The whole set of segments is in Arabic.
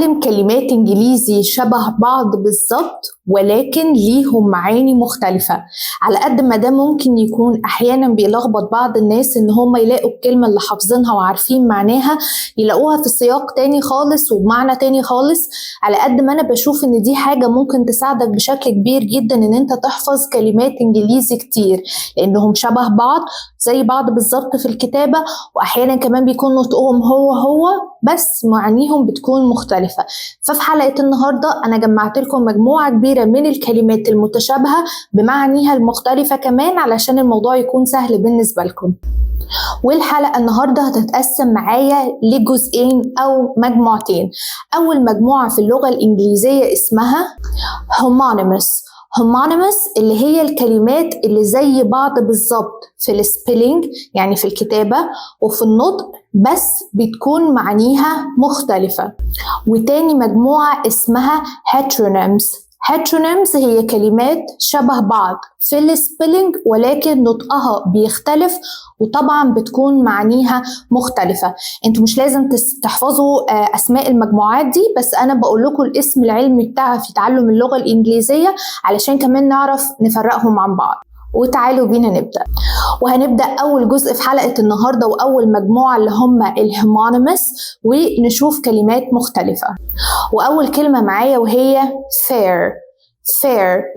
هنتعلم كلمات إنجليزي شبه بعض بالظبط ولكن ليهم معاني مختلفة. على قد ما ده ممكن يكون أحيانا بيلخبط بعض الناس إن هم يلاقوا الكلمة اللي حافظينها وعارفين معناها يلاقوها في سياق تاني خالص وبمعنى تاني خالص، على قد ما أنا بشوف إن دي حاجة ممكن تساعدك بشكل كبير جدا إن أنت تحفظ كلمات إنجليزي كتير، لأنهم شبه بعض زي بعض بالظبط في الكتابة، وأحيانا كمان بيكون نطقهم هو بس معانيهم بتكون مختلفة. ففي حلقة النهاردة أنا جمعت لكم مجموعة كبيرة من الكلمات المتشابهة بمعانيها المختلفة كمان علشان الموضوع يكون سهل بالنسبة لكم. والحلقة النهاردة هتتقسم معايا لجزئين أو مجموعتين. أول مجموعة في اللغة الإنجليزية اسمها homonymous اللي هي الكلمات اللي زي بعض بالظبط في السبيلينج يعني في الكتابة وفي النطق، بس بتكون معانيها مختلفة. وتاني مجموعة اسمها heteronyms هي كلمات شبه بعض في السبيلينج ولكن نطقها بيختلف وطبعا بتكون معانيها مختلفة. انتوا مش لازم تحفظوا اسماء المجموعات دي، بس انا بقول لكم الاسم العلمي بتاعها في تعلم اللغة الانجليزية علشان كمان نعرف نفرقهم عن بعض. وتعالوا بينا نبدأ. وهنبدأ أول جزء في حلقة النهاردة وأول مجموعة اللي هم الهومونيمس، ونشوف كلمات مختلفة. وأول كلمة معايا وهي fair.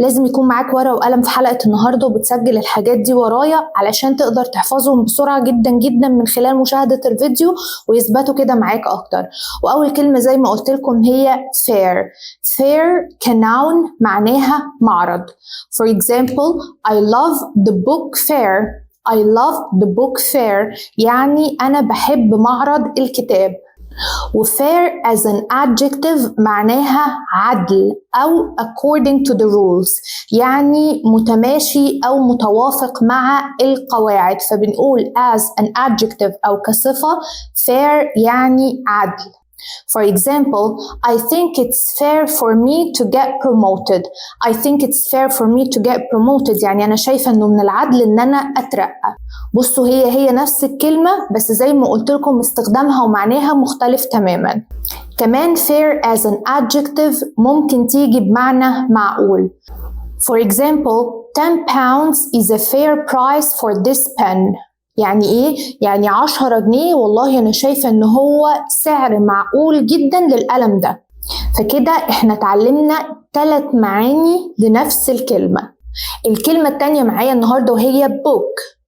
لازم يكون معاك ورقة وقلم في حلقة النهاردة وبتسجل الحاجات دي ورايا علشان تقدر تحفظهم بسرعة جدا جدا من خلال مشاهدة الفيديو ويثبتوا كده معاك أكتر. وأول كلمة زي ما قلت لكم هي fair كnoun معناها معرض. For example, I love the book fair يعني أنا بحب معرض الكتاب. وfair as an adjective معناها عدل أو according to the rules يعني متماشي أو متوافق مع القواعد، فبنقول as an adjective أو كصفة fair يعني عدل. For example, I think it's fair for me to get promoted يعني أنا شايفة إنه من العدل إن أنا أترقى. بصوا هي نفس الكلمة بس زي ما قلت لكم استخدامها ومعناها مختلف تماما. كمان fair as an adjective ممكن تيجي بمعنى معقول. For example, 10 pounds is a fair price for this pen. يعني ايه؟ يعني 10 جنيه والله انا شايفة ان هو سعر معقول جدا للقلم ده. فكده احنا اتعلمنا 3 معاني لنفس الكلمة. الكلمة التانية معايا النهاردة وهي book.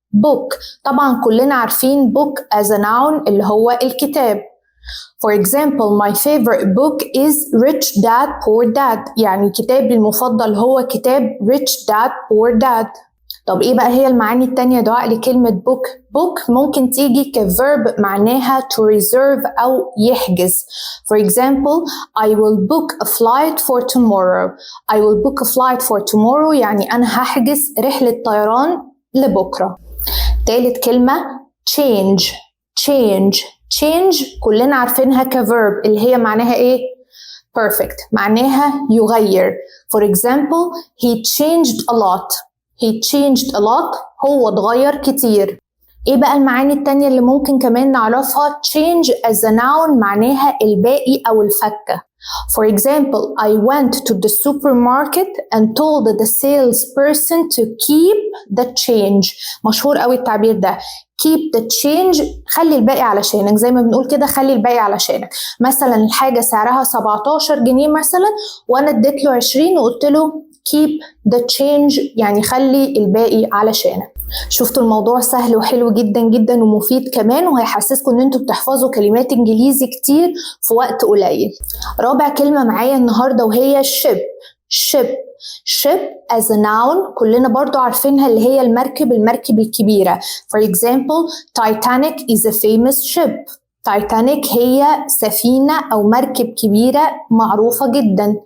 طبعا كلنا عارفين book as a noun اللي هو الكتاب. For example, my favorite book is Rich Dad Poor Dad يعني كتابي المفضل هو كتاب Rich Dad Poor Dad. طب ايه بقى هي المعاني التانية دعاء لكلمة book ممكن تيجي كverb معناها to reserve أو يحجز. For example, I will book a flight for tomorrow يعني أنا هحجز رحلة طيران لبكرة. تالت كلمة change كلنا عارفينها كverb اللي هي معناها ايه؟ perfect معناها يغير. For example, he changed a lot هو اتغير كتير. ايه بقى المعاني التانية اللي ممكن كمان نعرفها؟ change as a noun معناها الباقي أو الفكة. For example, I went to the supermarket and told the salesperson to keep the change. مشهور قوي التعبير ده. keep the change خلي الباقي علشانك، زي ما بنقول كده خلي الباقي علشانك. مثلا الحاجة سعرها 17 جنيه مثلا وانا اديت له 20 وقلت له keep the change يعني خلي الباقي علشانك. شفتوا الموضوع سهل وحلو جدا جدا ومفيد كمان، وهيحسسكم ان انتوا بتحفظوا كلمات انجليزي كتير في وقت قليل. رابع كلمة معايا النهاردة وهي ship as a noun كلنا برضو عارفينها اللي هي المركب الكبيرة. For example, Titanic is a famous ship. تايتانيك هي سفينة أو مركب كبيرة معروفة جدا.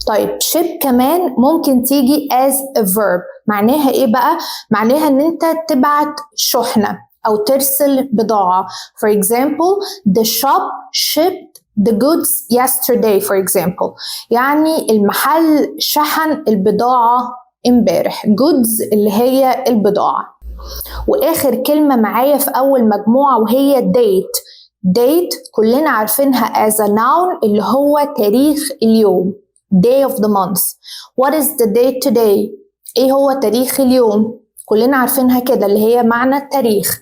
طيب ship كمان ممكن تيجي as a verb. معناها ايه بقى؟ معناها ان انت تبعت شحنة او ترسل بضاعة. For example, the shop shipped the goods yesterday for example يعني المحل شحن البضاعة امبارح. goods اللي هي البضاعة. واخر كلمة معايا في اول مجموعة وهي date كلنا عارفينها as a noun اللي هو تاريخ اليوم. day of the month. What is the date today؟ ايه هو تاريخ اليوم؟ كلنا عارفينها كده اللي هي معنى التاريخ.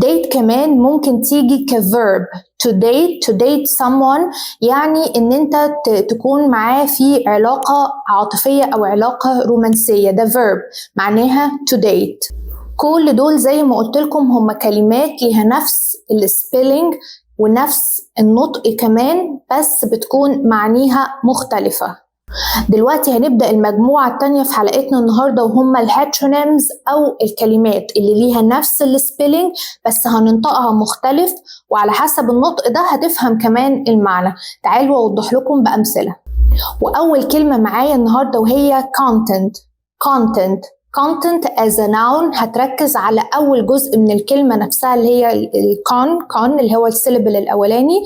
date كمان ممكن تيجي كverb. to date someone يعني ان انت تكون معاه في علاقة عاطفية او علاقة رومانسية، ده verb معناها to date. كل دول زي ما قلت لكم هم كلمات ليها نفس السبيلينج ونفس النطق كمان، بس بتكون معانيها مختلفة. دلوقتي هنبدأ المجموعة التانية في حلقتنا النهاردة وهم الهيترونيمز أو الكلمات اللي ليها نفس السبيلينج بس هننطقها مختلف، وعلى حسب النطق ده هتفهم كمان المعنى. تعالوا أوضح لكم بأمثلة. وأول كلمة معايا النهاردة وهي content as a noun. هتركز على أول جزء من الكلمة نفسها اللي هي con اللي هو السيلبل الأولاني.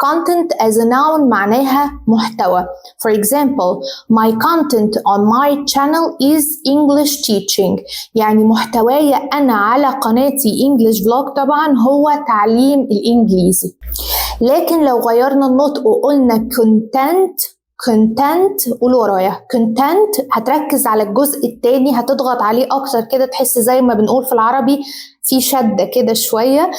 content as a noun معناها محتوى. For example, my content on my channel is English teaching. يعني محتواي أنا على قناتي English vlog طبعا هو تعليم الإنجليزي. لكن لو غيرنا النطق وقلنا content قول ورايا content، هتركز على الجزء التاني، هتضغط عليه اكتر كده، تحس زي ما بنقول في العربي في شدة كده شوية.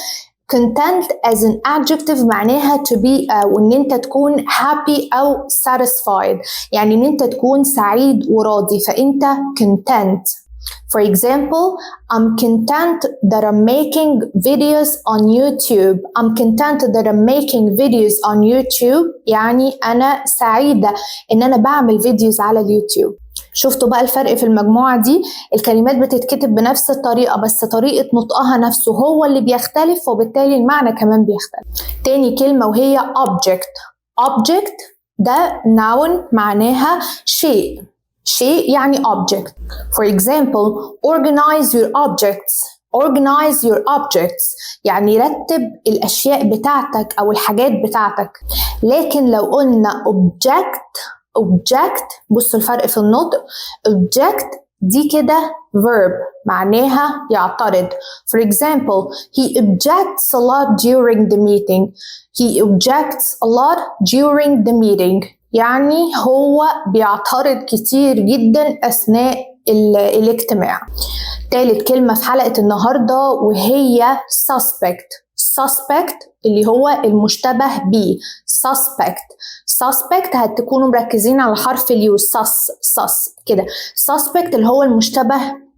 content as an adjective معناها to be وان انت تكون happy او satisfied، يعني ان انت تكون سعيد وراضي، فانت content. For example, I'm content that I'm making videos on YouTube. I'm content that I'm making videos on YouTube. يعني أنا سعيدة إن أنا بعمل فيديوز على اليوتيوب. شفتوا بقى الفرق في المجموعة دي؟ الكلمات بتتكتب بنفس الطريقة بس طريقة نطقها نفسه هو اللي بيختلف، وبالتالي المعنى كمان بيختلف. تاني كلمة وهي object ده noun معناها شيء يعني object. For example, organize your objects يعني رتب الأشياء بتاعتك أو الحاجات بتاعتك. لكن لو قلنا object بصوا الفرق في النطق. object دي كده verb معناها يعترض. For example, he objects a lot during the meeting. يعني هو بيعترض كتير جدا أثناء الاجتماع. تالت كلمة في حلقة النهاردة وهي suspect اللي هو المشتبه بيه. suspect هتكونوا مركزين على حرف اليو. sus كده. suspect اللي هو المشتبه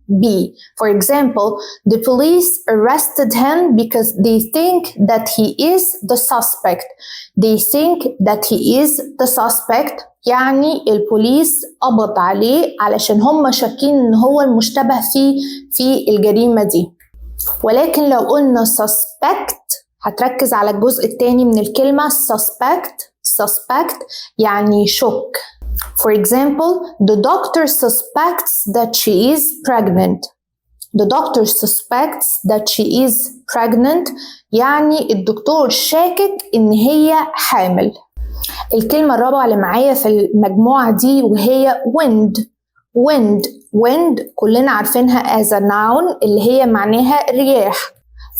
بيه. For example, the police arrested him because they think that he is the suspect. يعني البوليس قبض عليه علشان هم شاكين ان هو المشتبه فيه في الجريمة دي. ولكن لو قلنا suspect هتركز على الجزء الثاني من الكلمة. suspect يعني شك. For example, the doctor suspects that she is pregnant. يعني الدكتور شاكك ان هي حامل. الكلمة الرابعة اللي معايا في المجموعة دي وهي wind كلنا عارفينها as a noun اللي هي معناها رياح.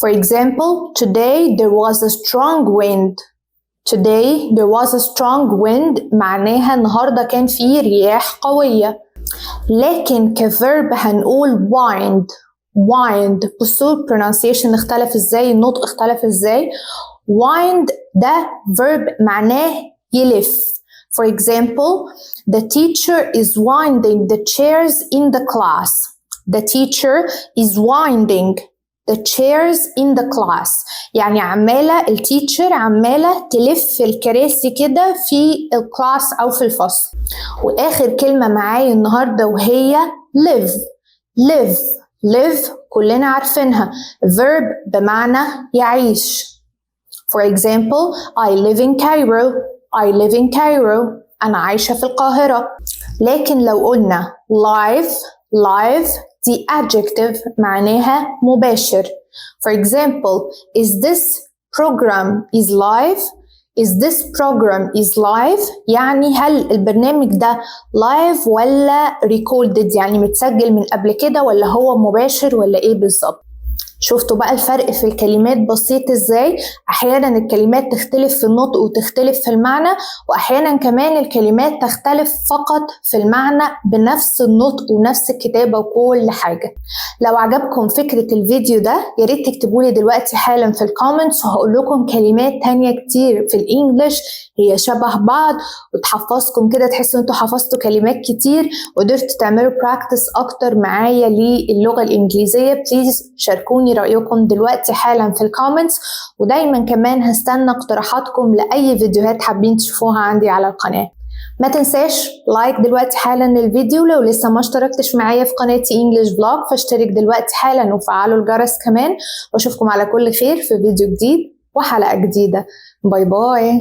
For example, today there was a strong wind معناها النهاردة كان فيه رياح قوية. لكن كverb هنقول wind. بصوا pronunciation اختلف ازاي، النطق اختلف ازاي. wind ده verb معناه يلف. For example, the teacher is winding the chairs in the class. يعني التيتشر عمالة تلف الكراسي كده في الكلاس أو في الفصل. وآخر كلمة معايا النهاردة وهي live كلنا عارفينها verb بمعنى يعيش. For example, I live in Cairo. أنا عايشة في القاهرة. لكن لو قلنا live دي adjective معناها مباشر. For example, this program is live يعني هل البرنامج ده live ولا recorded، يعني متسجل من قبل كده ولا هو مباشر ولا ايه بالظبط. شفتوا بقى الفرق في الكلمات بسيط ازاي؟ احيانا الكلمات تختلف في النطق وتختلف في المعنى، واحيانا كمان الكلمات تختلف فقط في المعنى بنفس النطق ونفس الكتابة وكل حاجة. لو عجبكم فكرة الفيديو ده يا ريت تكتبوا لي دلوقتي حالا في الكومنتس، وهقول لكم كلمات تانية كتير في الانجليش هي شبه بعض وتحفظكم كده، تحسوا انتوا حفظتوا كلمات كتير وقدرتوا تعملوا براكتس اكتر معايا للغة الانجليزية. بليز شاركوني رأيكم دلوقتي حالا في الكومنتس، ودايما كمان هستنى اقتراحاتكم لأي فيديوهات حابين تشوفوها عندي على القناة. ما تنساش لايك دلوقتي حالا للفيديو، لو لسه ما اشتركتش معايا في قناتي انجلش فلوج فاشترك دلوقتي حالا وفعلوا الجرس كمان، واشوفكم على كل خير في فيديو جديد وحلقة جديدة. باي باي.